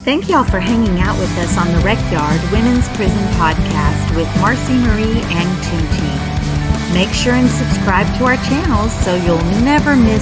Thank y'all for hanging out with us on the Recyard Women's Prison Podcast with Marci Marie and Toonche. Make sure and subscribe to our channels so you'll never miss